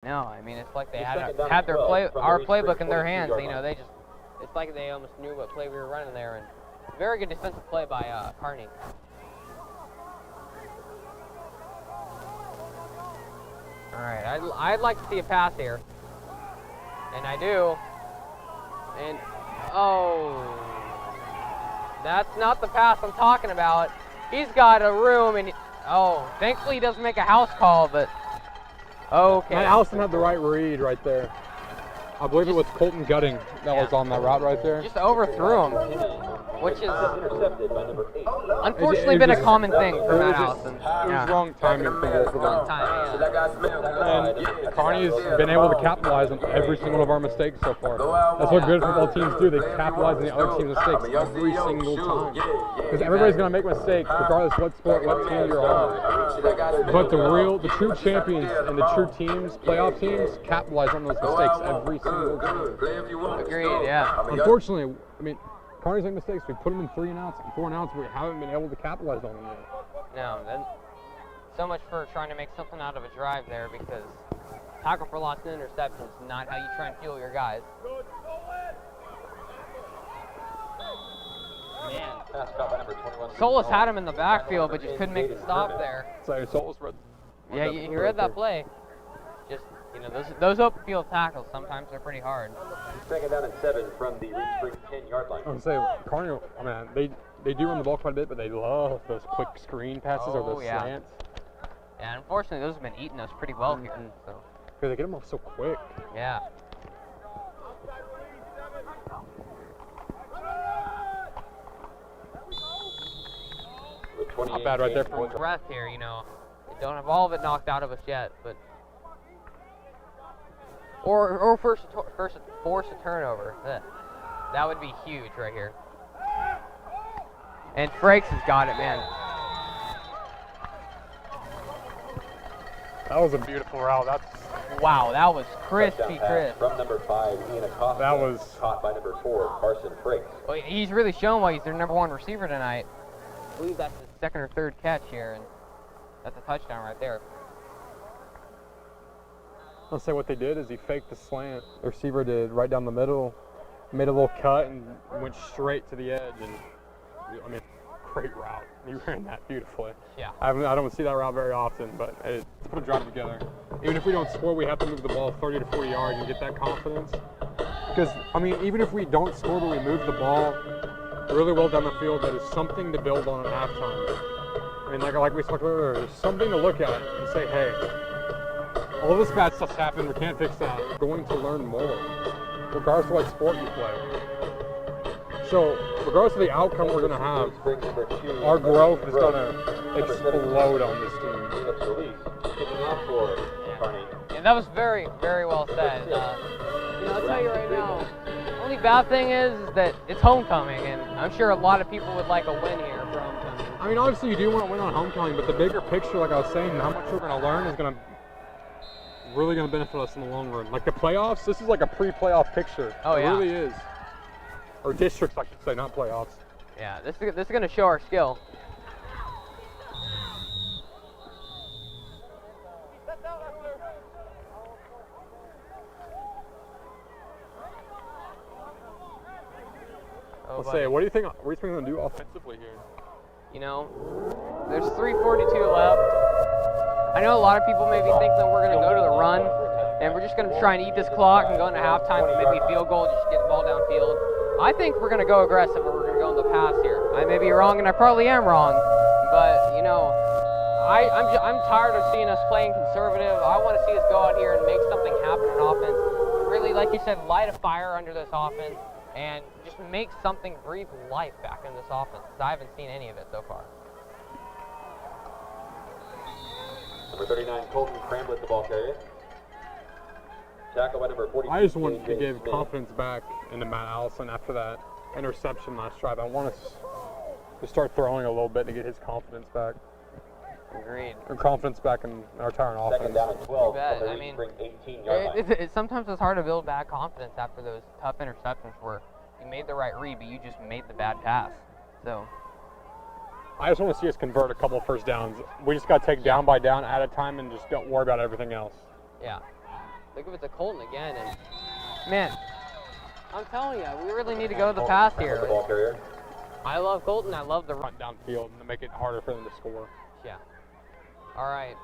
No, I mean, it's like they had their our playbook in their hands. You know, it's like they almost knew what play we were running there. And very good defensive play by Kearney. All right, I'd like to see a pass here, and I do. And oh, that's not the pass I'm talking about. He's got a room, and thankfully he doesn't make a house call, but. Okay. Matt Allison had the right read right there. I believe it was Colton Gutting that was on that route right there. Just overthrew him, which is unfortunately been a common thing for Matt Allison. It was wrong timing for both of them. And Kearney's been able to capitalize on every single one of our mistakes so far. That's what good football teams do. They capitalize on the other team's mistakes every single time. Because everybody's going to make mistakes regardless what sport, what team you're on. But the true champions and the true teams, playoff teams, capitalize on those mistakes every single game. Agreed, yeah. Unfortunately, I mean, Kearney's made mistakes. We put them in 3 and outs and 4 and outs, but we haven't been able to capitalize on them yet. No, then so much for trying to make something out of a drive there, because tackle for loss and interception is not how you try and fuel your guys. Man, Solis had him in the backfield, but just couldn't make the stop there. So Solis read. Yeah, he read that play. Just, you know, those open field tackles sometimes are pretty hard. Second down and 7 from the Reed 10-yard line. I would say Kearney, I mean, they do run the ball quite a bit, but they love those quick screen passes or those slants. Yeah, unfortunately, those have been eating us pretty well here. So. Because they get them off so quick. Yeah. Not bad right there for breath here, you know. They don't have all of it knocked out of us yet, but or force a turnover. That would be huge right here. And Frakes has got it, man. That was a beautiful route. Wow, that was crispy crisp. From number 5, Ian Acosta. That was caught by number 4, Carson Frakes. Well, he's really shown why he's their #1 receiver tonight. I believe that's his 2nd or 3rd catch here, and that's a touchdown right there. I'll say what they did is he faked the slant. The receiver did right down the middle, made a little cut, and went straight to the edge. And I mean, great route. He ran that beautifully. Yeah. I don't see that route very often, but to put a drive together. Even if we don't score, we have to move the ball 30 to 40 yards and get that confidence. Because I mean, even if we don't score, but we move the ball really well down the field, that is something to build on at halftime. I mean, like we talked about earlier, there's something to look at and say, hey, all this bad stuff's happened, we can't fix that. We're going to learn more, regardless of what sport you play. So, regardless of the outcome we're going to have, our growth is going to explode on this team. Yeah, that was very, very well said. You know, I'll tell you right now, the only bad thing is that it's homecoming, and I'm sure a lot of people would like a win here for homecoming. I mean, obviously you do want to win on homecoming, but the bigger picture, like I was saying, how much we're going to learn is really going to benefit us in the long run. Like the playoffs, this is like a pre-playoff picture. Oh, it yeah. really is. Or districts, I should say, not playoffs. Yeah, this is going to show our skill. Let's say, what do you think we're going to do offensively here? You know, there's 3:42 left. I know a lot of people maybe think that we're going to go to the run, and we're just going to try and eat this clock and go into halftime and maybe a field goal, just get the ball downfield. I think we're going to go aggressive, and we're going to go in the pass here. I may be wrong, and I probably am wrong, but, you know, I'm tired of seeing us playing conservative. I want to see us go out here and make something happen in offense. Really, like you said, light a fire under this offense and just make something, breathe life back in this offense, because I haven't seen any of it so far. Number 39, Colton Cramblett, the ball carrier. Tackle by number 40. I just want to give confidence back into Matt Allison after that interception last drive. I want us to start throwing a little bit to get his confidence back. Agreed. Or confidence back in our entire offense. Second down and 12. I mean, sometimes it's hard to build back confidence after those tough interceptions where you made the right read, but you just made the bad pass. So I just want to see us convert a couple of first downs. We just got to take down by down at a time and just don't worry about everything else. Yeah. Think of it to Colton again, and man, I'm telling you, we really need to go to the pass here. The ball carrier. I love Colton. I love the run. Run downfield and to make it harder for them to score. Yeah. All right.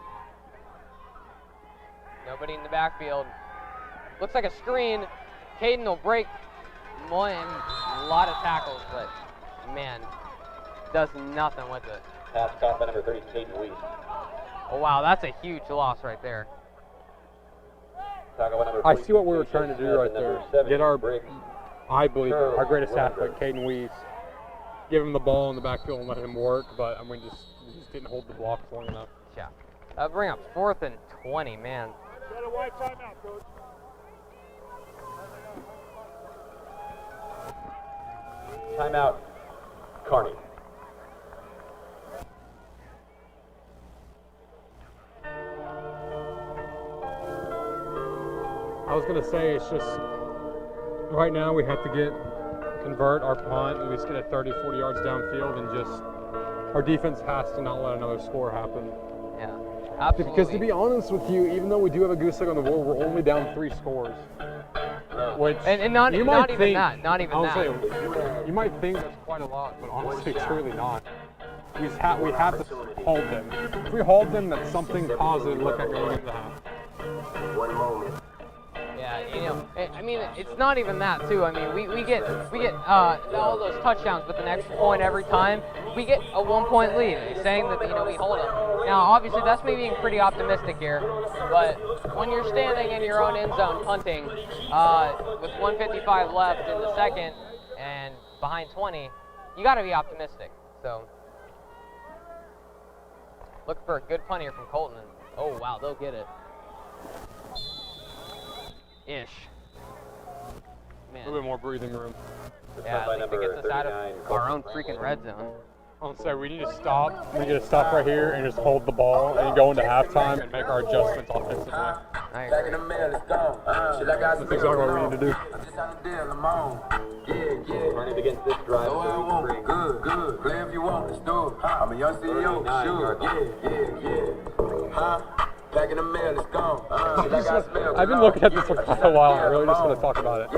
Nobody in the backfield. Looks like a screen. Caden will break one, a lot of tackles, but man, does nothing with it. Pass caught by number 30, Caden Weiss. Oh wow, that's a huge loss right there. Tackle by number I 42, see what we were Jason trying to do Smith, right and number there. 7, Get our, Briggs. I believe, Sure, our greatest run athlete, break. Caden Weiss. Give him the ball in the backfield and let him work, but I mean, we just didn't hold the blocks long enough. Yeah. That'll bring up 4th and 20, man. Got a wide timeout, coach. Timeout, Kearney. I was gonna say it's just right now we have to convert our punt and we just get it 30, 40 yards downfield and just our defense has to not let another score happen. Yeah. Absolutely. Because to be honest with you, even though we do have a goose egg on the board, we're only down 3 scores. Which and not, you not might even think, that. Not even I'll that. say, you might think that's quite a lot, but honestly, it's really not. We have to hold them. If we hold them, that's something positive to look at going into the half. Yeah, you know, I mean, it's not even that too. I mean, we get all those touchdowns with an extra point every time. We get a 1-point lead, saying that, you know, we hold them. Now, obviously, that's me being pretty optimistic here, but when you're standing in your own end zone punting with 1:55 left in the second and behind 20, you got to be optimistic. So, look for a good punt here from Colton. And, oh wow, they'll get it. Ish. Man. A little bit more breathing room. Yeah, at least it gets us out of our own freaking red zone. I'll say we need to stop. We need to stop right here and just hold the ball and go into halftime and make our adjustments offensively. I agree. That's exactly what we need to do. Kearney begins this drive. Good. Play if you want, let's do it. I'm a young CEO, sure. Back in the mail, it's gone. I've been looking at this for quite a while and I really just want to talk about it.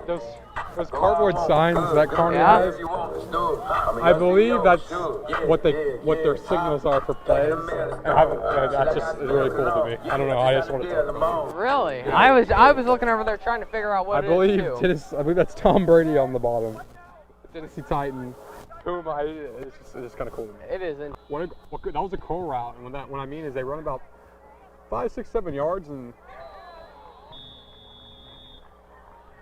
Those cardboard signs that Kearney has, I believe that's what their signals are for plays. And that's just really cool to me. I don't know. I just want to talk about it. Really? I was looking over there trying to figure out what I believe too. I believe that's Tom Brady on the bottom. Tennessee Titan. Puma. It's just kind of cool to me. It isn't. That was a curl route, and what I mean is they run about 5, 6, 7 yards, and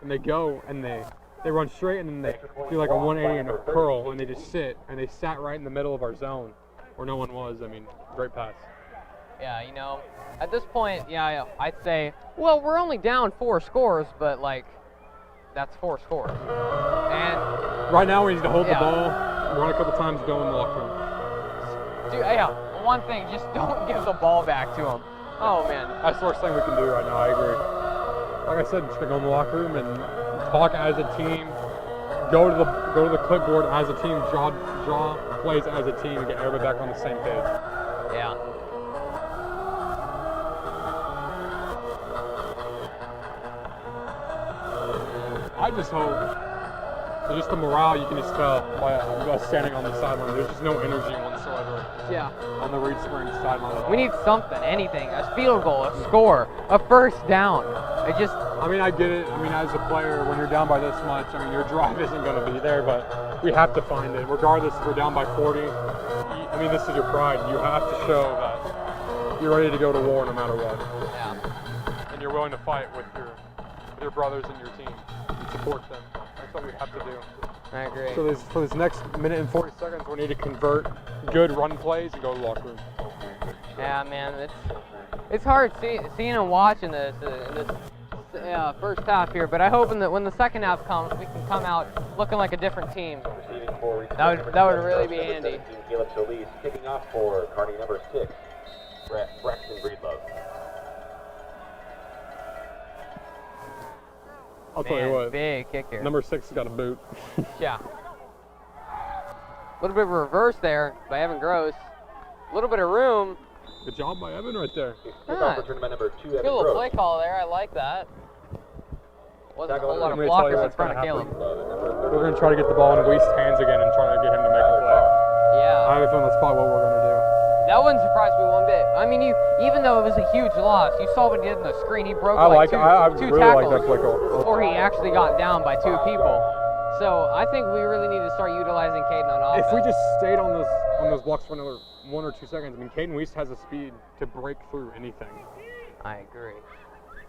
they go and they run straight, and then they do like a 180 and a curl, and they just sit, and they sat right in the middle of our zone where no one was. I mean, great pass. Yeah, you know, at this point, yeah, I'd say, well, we're only down 4 scores, but like, that's 4 scores. And right now we need to hold yeah. the ball, run a couple times, go in the locker room. dude, yeah, one thing, just don't give the ball back to them. Oh man. That's the worst thing we can do right now. I agree. Like I said, just go in the locker room and talk as a team. Go to the clipboard as a team. Draw plays as a team and get everybody back on the same page. Yeah. I just hope. Just the morale, you can just tell by us standing on the sideline. There's just no energy whatsoever. Yeah. On the Reed Springs sideline. We need something, anything, a field goal, a score, a first down. I mean, I get it. I mean, as a player, when you're down by this much, I mean, your drive isn't going to be there, but we have to find it. Regardless if we're down by 40, I mean, this is your pride. You have to show that you're ready to go to war no matter what. Yeah. And you're willing to fight with your brothers and your team and support them. That's what we have to do. I agree. So for this next minute and 40 seconds, we need to convert good run plays and go to the locker room. Yeah, man, it's hard seeing and watching this in this first half here, but I hope that when the second half comes, we can come out looking like a different team. That would really be handy. Caleb Solis kicking off for Kearney number 6, Braxton Breedlove. I'll tell you what. Big kick here. Number 6 got a boot. Yeah. A little bit of a reverse there by Evan Gross. A little bit of room. Good job by Evan right there. Kickoff return by number 2, Evan Good little Gross. play call there. I like that. Wasn't a Tackle whole lot of I'm gonna tell you blockers in what's front of gonna Caleb. We're going to try to get the ball in Weist's hands again and try to get him to make a play. I Yeah. have a feeling that's probably what we're going to do. That wouldn't surprise me one bit. I mean, even though it was a huge loss, you saw what he did in the screen. He broke I like like two I really like tackles that play call. before he actually got down by 2 people. So I think we really need to start utilizing Caden on offense. If we just stayed on those blocks for another 1 or 2 seconds, I mean, Caden Weist has the speed to break through anything. I agree.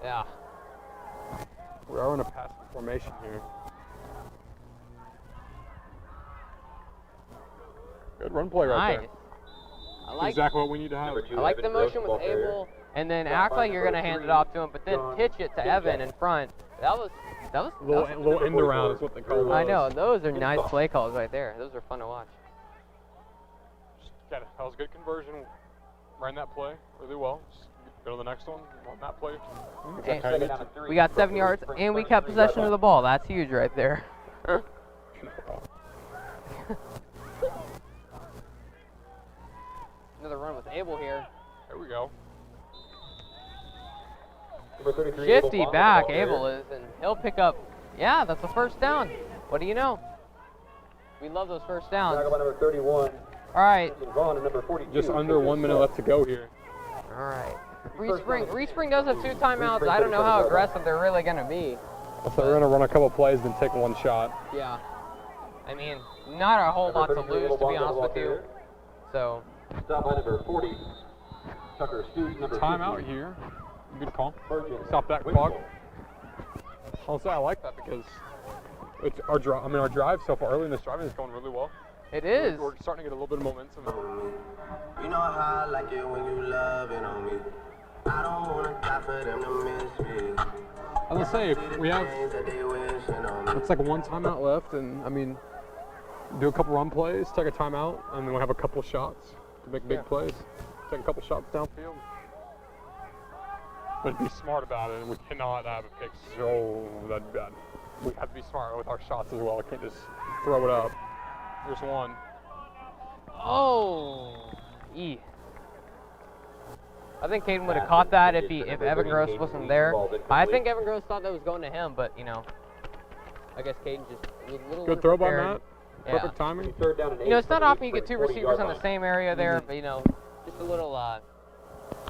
Yeah. We are in a passive formation here. Good run play right Nice. there. I like Exactly what we need to have. Number 2, I like Evan the motion Gross, with ball carrier. Abel, and then act like you're gonna hand it off to him, but then pitch it to Evan in front. That was Little end around is what they call it. I know, those are nice play calls right there. Those are fun to watch. That was a good conversion. Ran that play really well. Just go to the next one. Run that play. And Second down and 3. we got 7 yards, and we kept possession of the ball. That's huge right there. Another run with Abel here. There we go. Number 33, Shifty Abel back, Vaughn, the ball Abel carrier. is, and he'll pick up. Yeah, that's a first down. What do you know? We love those first downs. Tackle by number 31, All right, Vaughn, and number 42. Just under 1 minute left to go here. all right. Respring does have 2 timeouts. I don't know how aggressive they're really going to be. So we're going to run a couple plays and take 1 shot. Yeah. I mean, not a whole lot to Number 33, lose, to Abel be Vaughn, the honest ball with you. carrier. So, Stop by number 40, Tucker Stoops, number Timeout 50. here. Good call. Virgin Stop that Winslow. clock. Also, I like that because it's our drive. I mean, our drive so far early in this driving is going really well. it is. We're starting to get a little bit of momentum. You know how I like it when you love it on me. I don't wanna die for them to miss me. I was gonna say, if we have, Things that they wishing on me. it's like 1 timeout left, and I mean, do a couple run plays, take a timeout, and then we'll have a couple shots to make big plays. Take a couple shots downfield. But be smart about it, and we cannot have a pick so that bad. We have to be smart with our shots as well. I can't just throw it up. Here's one. Oh, I think Caden would have caught that if Evan Gross wasn't there. I think Evan Gross thought that was going to him, but you know, I guess Caden just was a little Good throw by underprepared. Matt. Yeah. Perfect timing. Third down and 8. You know, it's not from the often you get 2 40-yard receivers on the line. same area there, but you know, just a little, I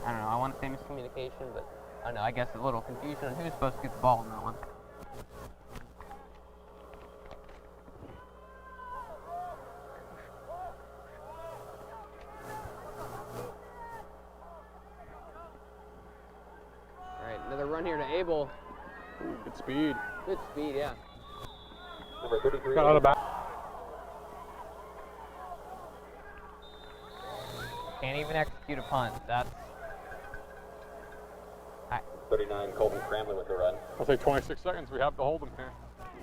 don't know, I want to say miscommunication, but I don't know, I guess a little confusion on who's supposed to get the ball in that one. All right, another run here to Abel. Good speed. Good speed, yeah. Number 33. Got out of back. Can't even execute a punt. That's 39, Colton Cramley with the run. I'll say 26 seconds. We have to hold them here.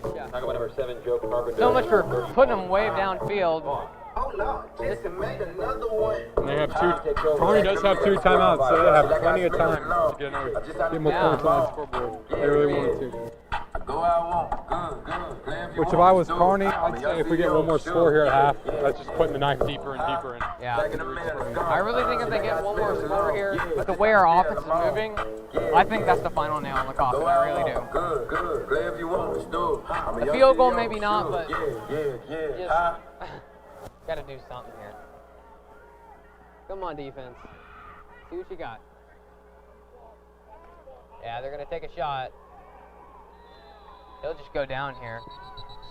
Tackle by number 7, Joe Carpenter. so much for putting them way downfield. Oh no, just to make another one. And they have 2. Kearney does have 2 timeouts, so they have plenty of time to get more points on the scoreboard. They really wanted to. Go out, good, good. Play if you Which, if want, I was do. Kearney, I'd say if we get one more score here at half, that's just putting the knife deeper and deeper in. Yeah. Back in a minute, let's go. I really think if they get one more score here, with the way our offense is moving, I think that's the final nail in the coffin. I really do. Good, good. Play if you want, let's do. The field goal maybe not, but Yeah. just gotta do something here. Come on, defense. See what you got. Yeah, they're gonna take a shot. He'll just go down here.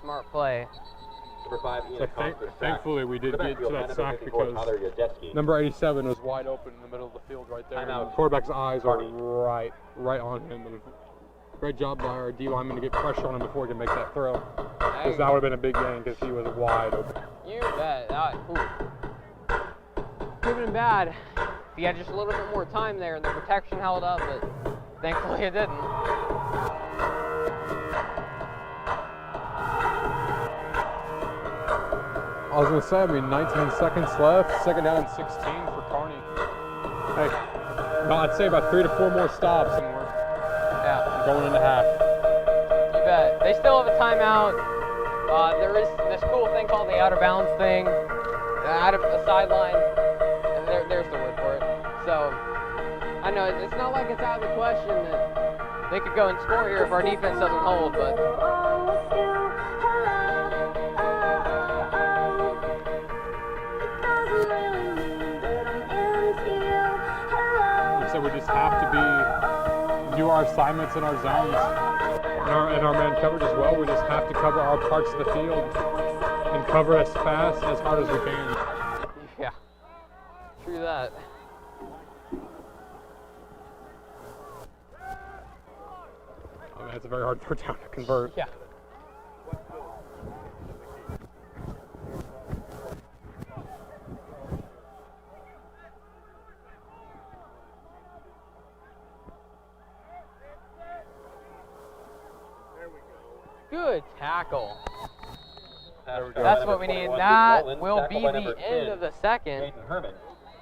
Smart play. Number 5, Ian So Acosta, sack. thankfully, we did The get backfield, to that number sack 54, because Tyler Yadeski. number 87 was wide open in the middle of the field right there. Timeout. The quarterback's eyes are Kearney. right on him. And great job by our D lineman to get pressure on him before he can make that throw. Because that would have been a big gain because he was wide open. You bet. Could have been bad if he had just a little bit more time there and the protection held up, but thankfully it didn't. I was going to say, I mean, 19 seconds left, 2nd down and 16 for Kearney. Hey, I'd say about 3 to 4 more stops and we're going into half. You bet. They still have a timeout. There is this cool thing called the out of bounds thing, out of the sideline, and there's the word for it. So I know it's not like it's out of the question that they could go and score here if our defense doesn't hold, but So we just have to do our assignments in our zones and our man coverage as well. We just have to cover our parts of the field and cover as fast and as hard as we can. yeah, true that. I mean, it's a very hard third down to convert. Yeah. Good tackle. That's what we need. That will be the end of the second. Hayden Herman.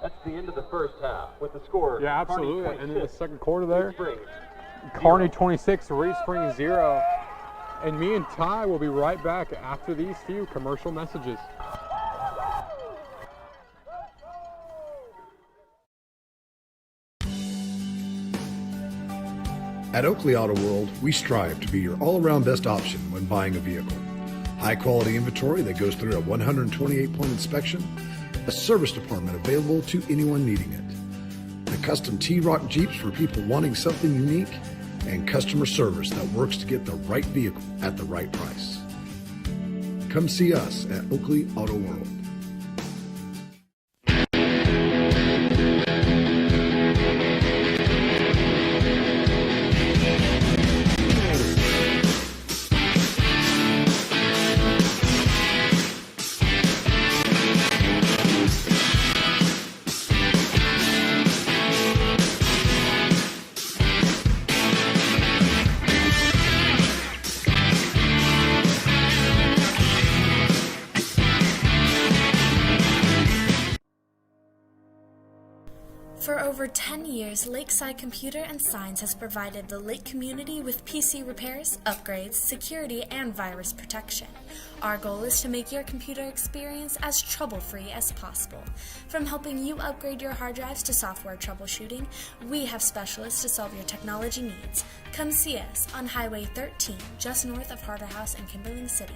That's the end of the first half with the score. Yeah, absolutely. And in the second quarter there, Springs. Kearney 26, Reed Springs 0. And me and Ty will be right back after these few commercial messages. At Oakley Auto World, we strive to be your all-around best option when buying a vehicle. High-quality inventory that goes through a 128-point inspection, a service department available to anyone needing it, the custom T-Rock Jeeps for people wanting something unique, and customer service that works to get the right vehicle at the right price. Come see us at Oakley Auto World. For over 10 years, Lakeside Computer and Signs has provided the Lake community with PC repairs, upgrades, security, and virus protection. Our goal is to make your computer experience as trouble-free as possible. From helping you upgrade your hard drives to software troubleshooting, we have specialists to solve your technology needs. Come see us on Highway 13, just north of Harder House in Kimberling City.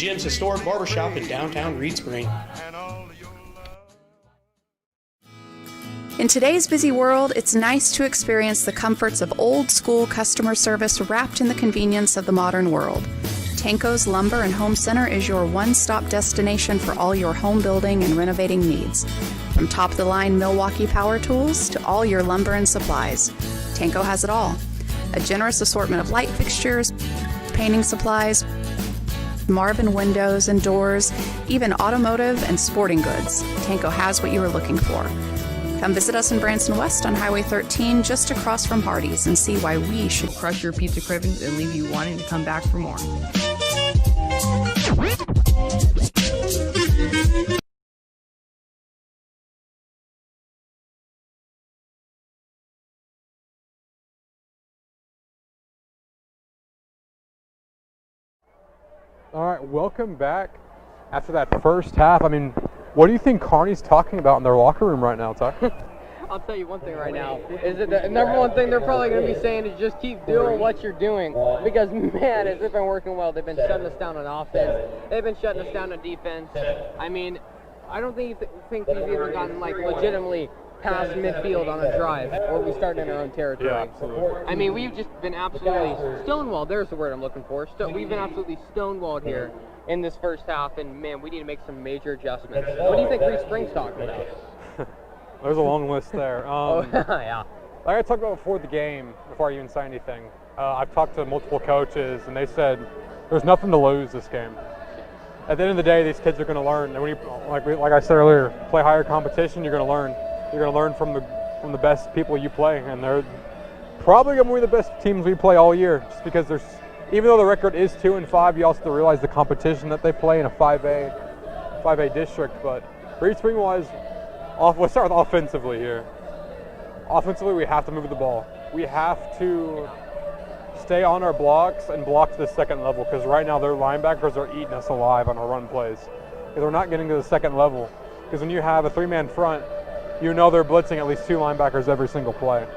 gym's historic barbershop in downtown Reed Spring. In today's busy world, it's nice to experience the comforts of old-school customer service wrapped in the convenience of the modern world. Tanco's Lumber and Home Center is your one-stop destination for all your home building and renovating needs. From top-of-the-line Milwaukee power tools to all your lumber and supplies, Tanco has it all. A generous assortment of light fixtures, painting supplies, Marvin windows and doors, even automotive and sporting goods. Tanco has what you are looking for. Come visit us in Branson West on Highway 13, just across from Hardee's, and see why we should crush your pizza cravings and leave you wanting to come back for more. All right, welcome back after that first half. I mean, what do you think Kearney's talking about in their locker room right now, Ty? I'll tell you one thing right now, is that the number one thing they're probably going to be saying is just keep doing what you're doing, because, man, it's been working well. They've been shutting us down on offense. They've been shutting us down on defense. I mean, I don't think we've even gotten, like, legitimately past midfield on a drive, or we start in our own territory. Yeah, absolutely. I mean, we've just been absolutely stonewalled. There's the word I'm looking for. We've been absolutely stonewalled here in this first half, and, man, we need to make some major adjustments. What do you think Reed Spring's talking about? There's a long list there. Yeah. Like I talked about before the game, before I even say anything, I've talked to multiple coaches, and they said there's nothing to lose this game. At the end of the day, these kids are going to learn. And when you, like I said earlier, play higher competition, you're going to learn. You're going to learn from the best people you play, and they're probably going to be the best teams we play all year. Just because even though the record is 2-5, you also have to realize the competition that they play in a 5A district. But Reed Spring-wise, let's start with offensively here. Offensively, we have to move the ball. We have to stay on our blocks and block to the second level, because right now their linebackers are eating us alive on our run plays. Because we're not getting to the second level. Because when you have a three-man front, you know they're blitzing at least two linebackers every single play.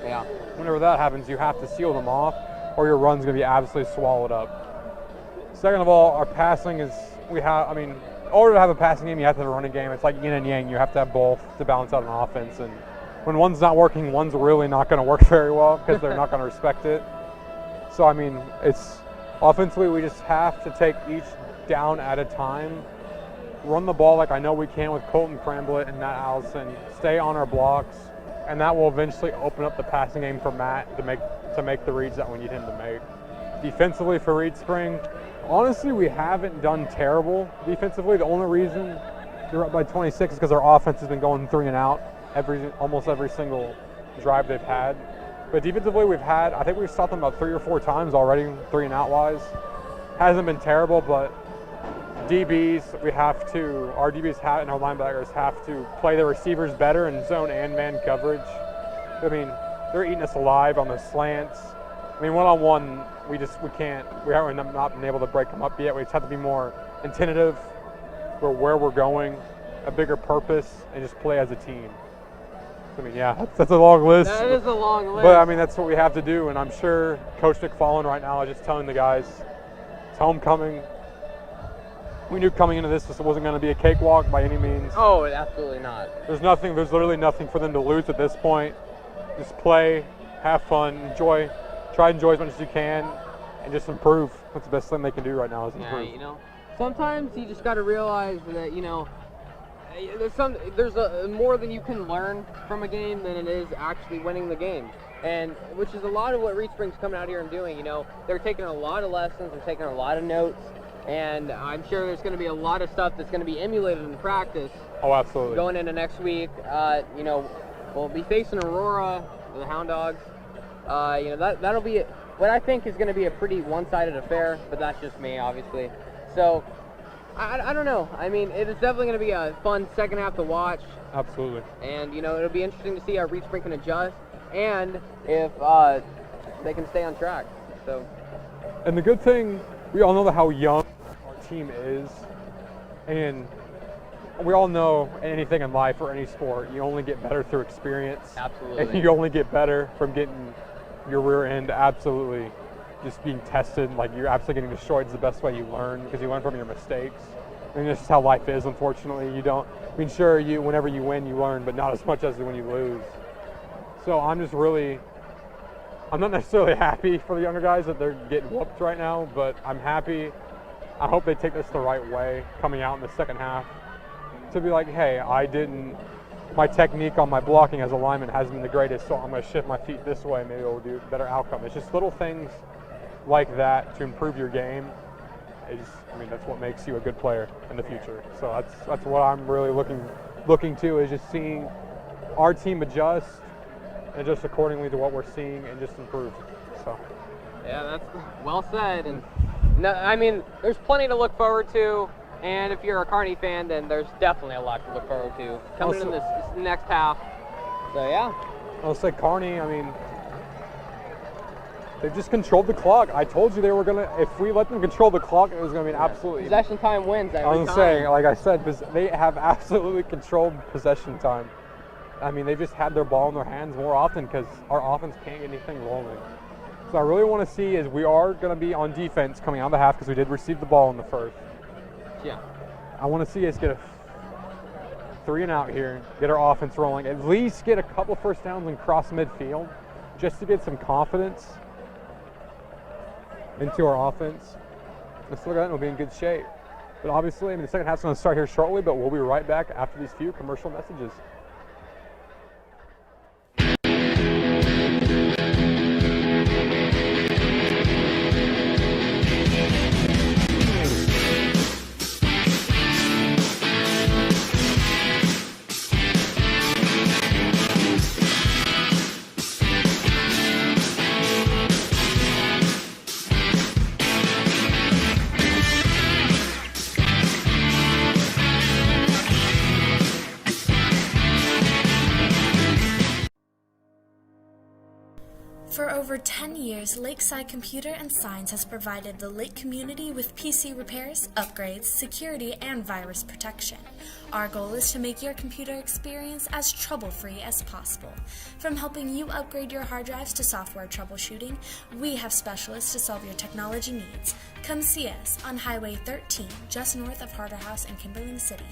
Yeah. Whenever that happens, you have to seal them off, or your run's going to be absolutely swallowed up. Second of all, our passing is, in order to have a passing game, you have to have a running game. It's like yin and yang. You have to have both to balance out an offense. And when one's not working, one's really not going to work very well, because they're not going to respect it. So, I mean, it's offensively, we just have to take each down at a time, run the ball like I know we can with Colton Cramblett and Matt Allison, stay on our blocks, and that will eventually open up the passing game for Matt to make the reads that we need him to make. Defensively for Reed Spring, honestly, we haven't done terrible defensively. The only reason they're up by 26 is because our offense has been going 3 and out almost every single drive they've had. But defensively, I think we've stopped them about 3 or 4 times already, 3 and out wise. Hasn't been terrible, but DBs, our DBs and our linebackers have to play the receivers better in zone and man coverage. I mean, they're eating us alive on the slants. I mean, one-on-one, we haven't not been able to break them up yet. We just have to be more attentive for where we're going, a bigger purpose, and just play as a team. I mean, yeah, that's a long list. That is a long list. But, I mean, that's what we have to do, and I'm sure Coach McFarland right now is just telling the guys, it's homecoming. We knew coming into this wasn't going to be a cakewalk by any means. Oh, absolutely not. There's literally nothing for them to lose at this point. Just play, have fun, try to enjoy as much as you can, and just improve. That's the best thing they can do right now is improve. Yeah, sometimes you just got to realize that, there's more than you can learn from a game than it is actually winning the game. And which is a lot of what Reed Spring's coming out here and doing. They're taking a lot of lessons, they're taking a lot of notes, and I'm sure there's going to be a lot of stuff that's going to be emulated in practice. Oh, absolutely. Going into next week, we'll be facing Aurora, the Hound Dogs. That'll be what I think is going to be a pretty one-sided affair, but that's just me, obviously. So, I don't know. I mean, it is definitely going to be a fun second half to watch. Absolutely. And, it'll be interesting to see how Reed Spring can adjust and if they can stay on track. So. And the good thing, we all know how young our team is, and we all know anything in life or any sport, you only get better through experience. Absolutely. And you only get better from getting your rear end absolutely just being tested, like you're absolutely getting destroyed is the best way you learn, because you learn from your mistakes. I mean, that's just how life is, unfortunately. You don't, I mean, sure, whenever you win, you learn, but not as much as when you lose. So I'm not necessarily happy for the younger guys that they're getting whooped right now, but I'm happy. I hope they take this the right way coming out in the second half to be like, hey, my technique on my blocking as a lineman hasn't been the greatest, so I'm going to shift my feet this way, maybe it'll do a better outcome. It's just little things like that to improve your game. That's what makes you a good player in the future. So that's what I'm really looking to, is just seeing our team adjust and just accordingly to what we're seeing and just improve. So yeah, that's well said. And no, I mean, there's plenty to look forward to, and if you're a Kearney fan, then there's definitely a lot to look forward to coming in this next half. So yeah, I'll say Kearney, I mean, they've just controlled the clock. I told you they were gonna, if we let them control the clock, it was gonna be an absolutely possession time wins every time. I'm saying, like I said, they have absolutely controlled possession time. I mean, they just had their ball in their hands more often because our offense can't get anything rolling. So I really want to see is we are going to be on defense coming out of the half because we did receive the ball in the first. Yeah. I want to see us get a 3 and out here, get our offense rolling, at least get a couple first downs and cross midfield just to get some confidence into our offense. Let's look at it and we'll be in good shape. But obviously, I mean, the second half's going to start here shortly, but we'll be right back after these few commercial messages. For over 10 years, Lakeside Computer and Signs has provided the Lake community with PC repairs, upgrades, security, and virus protection. Our goal is to make your computer experience as trouble-free as possible. From helping you upgrade your hard drives to software troubleshooting, we have specialists to solve your technology needs. Come see us on Highway 13, just north of Harder House in Kimberling City.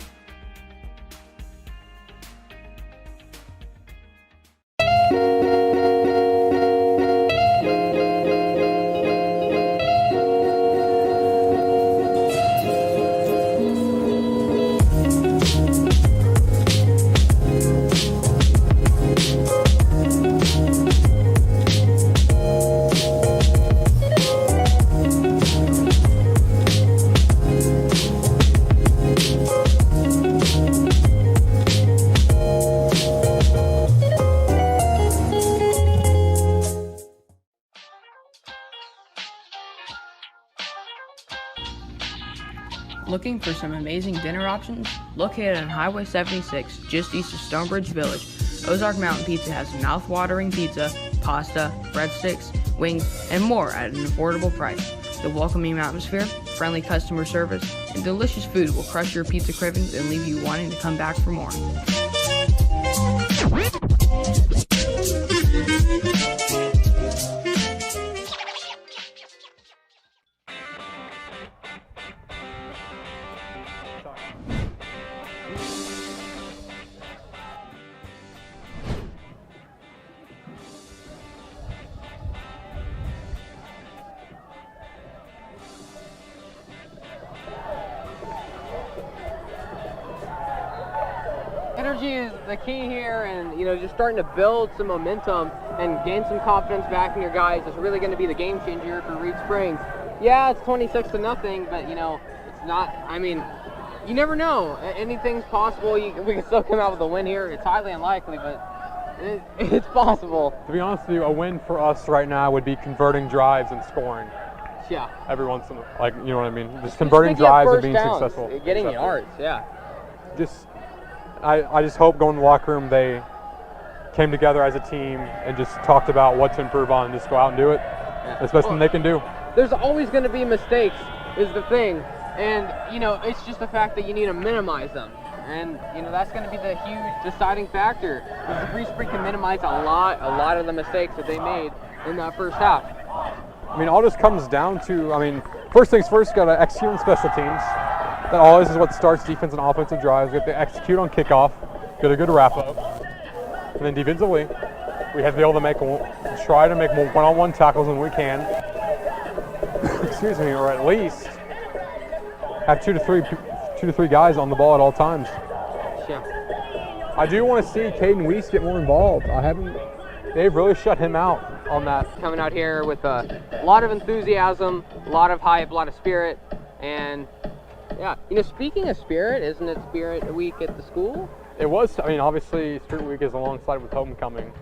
Looking for some amazing dinner options? Located on Highway 76, just east of Stonebridge Village, Ozark Mountain Pizza has mouth-watering pizza, pasta, breadsticks, wings, and more at an affordable price. The welcoming atmosphere, friendly customer service, and delicious food will crush your pizza cravings and leave you wanting to come back for more. Energy is the key here, and just starting to build some momentum and gain some confidence back in your guys is really going to be the game changer for Reed Springs. Yeah, it's 26-0, but it's not. I mean, you never know. Anything's possible. We can still come out with a win here. It's highly unlikely, but it's possible. To be honest with you, a win for us right now would be converting drives and scoring. Yeah. Every once in a while, you know what I mean? Just converting drives and being successful. Getting yards, yeah. I just hope going to the locker room they came together as a team and just talked about what to improve on and just go out and do it. Yeah. That's the best thing they can do. There's always going to be mistakes is the thing. And, it's just the fact that you need to minimize them. And, that's going to be the huge deciding factor. Because Reed Springs can minimize a lot of the mistakes that they made in that first half. I mean, all this comes down to, I mean, first things first, got to execute on special teams. That always is what starts defense and offensive drives. We have to execute on kickoff, get a good wrap up. And then defensively, we have to be able to try to make more one-on-one tackles when we can. Excuse me, or at least have two to three guys on the ball at all times. Yeah. I do want to see Caden Weiss get more involved. They've really shut him out on that. Coming out here with a lot of enthusiasm, a lot of hype, a lot of spirit, and yeah, you know, speaking of spirit, isn't it Spirit Week at the school? It was. I mean, obviously, Spirit Week is alongside with homecoming.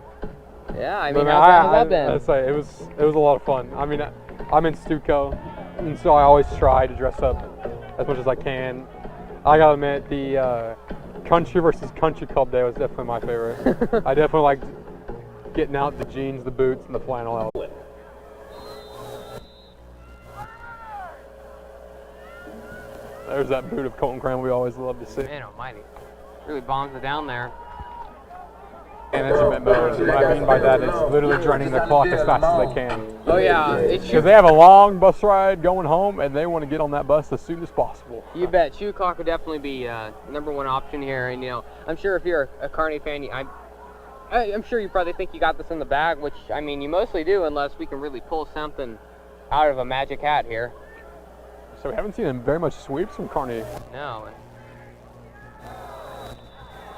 Yeah, I mean, how's that been? I'd say it was a lot of fun. I mean, I'm in Stuco, and so I always try to dress up as much as I can. I gotta admit, the Country versus Country Club Day was definitely my favorite. I definitely liked getting out the jeans, the boots, and the flannel out. There's that boot of Colton Cram we always love to see. Man almighty. Really bombs it down there. Management mode. What I mean by that is literally draining the clock as fast as they can. Oh yeah, because they have a long bus ride going home and they want to get on that bus as soon as possible. You bet. Shoe clock would definitely be #1 option here, and you know, I'm sure if you're a Kearney fan, I'm sure you probably think you got this in the bag, which I mean you mostly do, unless we can really pull something out of a magic hat here. So we haven't seen very much sweeps from Kearney. No.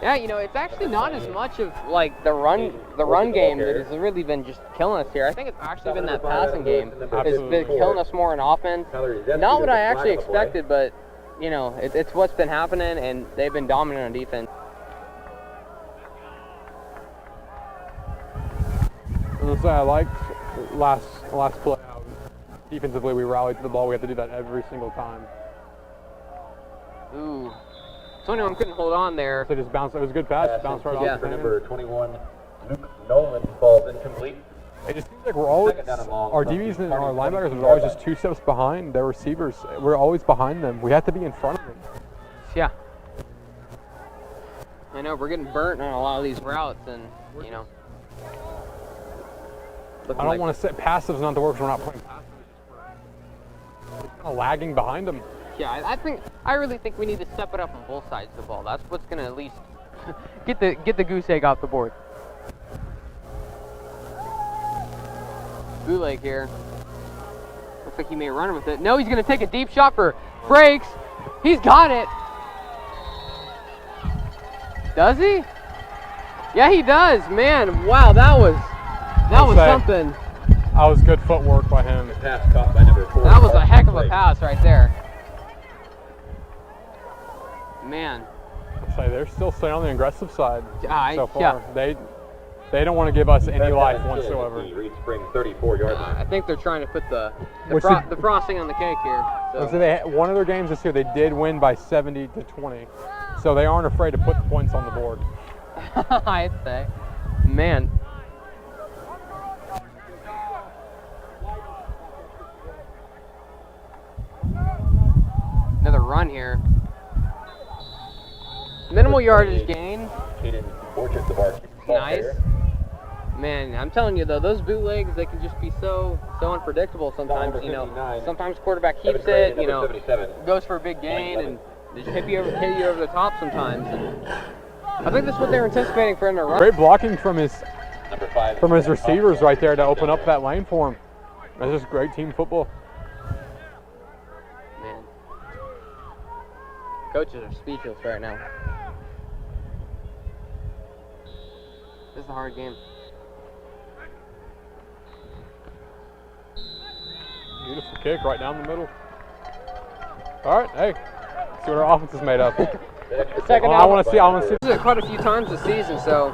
Yeah, you know, it's actually not as much of like the run game that has really been just killing us here. I think it's actually been that passing game has been killing us more in offense. Not what I actually expected, but you know, it's what's been happening, and they've been dominant on defense. I liked last play. Defensively, we rallied to the ball. We have to do that every single time. Ooh. So anyone couldn't hold on there. So just bounced. It was a good pass. Bounced right off. Number 21, Luke Nolan falls incomplete. It just seems like we're always, our DBs and our linebackers are always just 2 steps behind their receivers. We're always behind them. We have to be in front of them. Yeah. I know, we're getting burnt on a lot of these routes, and, you know. I don't want to say passive's not the word because we're not playing passive. We're kind of lagging behind them. Yeah, I really think we need to step it up on both sides of the ball. That's what's going to at least get the goose egg off the board. Bootleg here. Looks like he may run with it. No, he's going to take a deep shot for breaks. He's got it. Does he? Yeah, he does. Man, wow, that was something. That was good footwork by him. Pass caught by number 4. That was a heck of a pass right there. Man. So they're still staying on the aggressive side so far. Yeah. They don't want to give us any life whatsoever. Reed Spring 34-yard line. I think they're trying to put the frosting on the cake here. So one of their games this year, they did win by 70-20. So they aren't afraid to put points on the board. I'd say. Man. Another run here. Minimal yardage gain. Nice. Man, I'm telling you though, those bootlegs, they can just be so unpredictable sometimes. You know, sometimes quarterback keeps it. You know, goes for a big gain and they just hit you over the top sometimes. And I think that's what they're anticipating for him to run. Great blocking from his receivers right there to open up that lane for him. That's just great team football. Man, coaches are speechless right now. This is a hard game. Beautiful kick right down the middle. All right, hey, see what our offense is made of. Second I want to see. This is quite a few times this season, so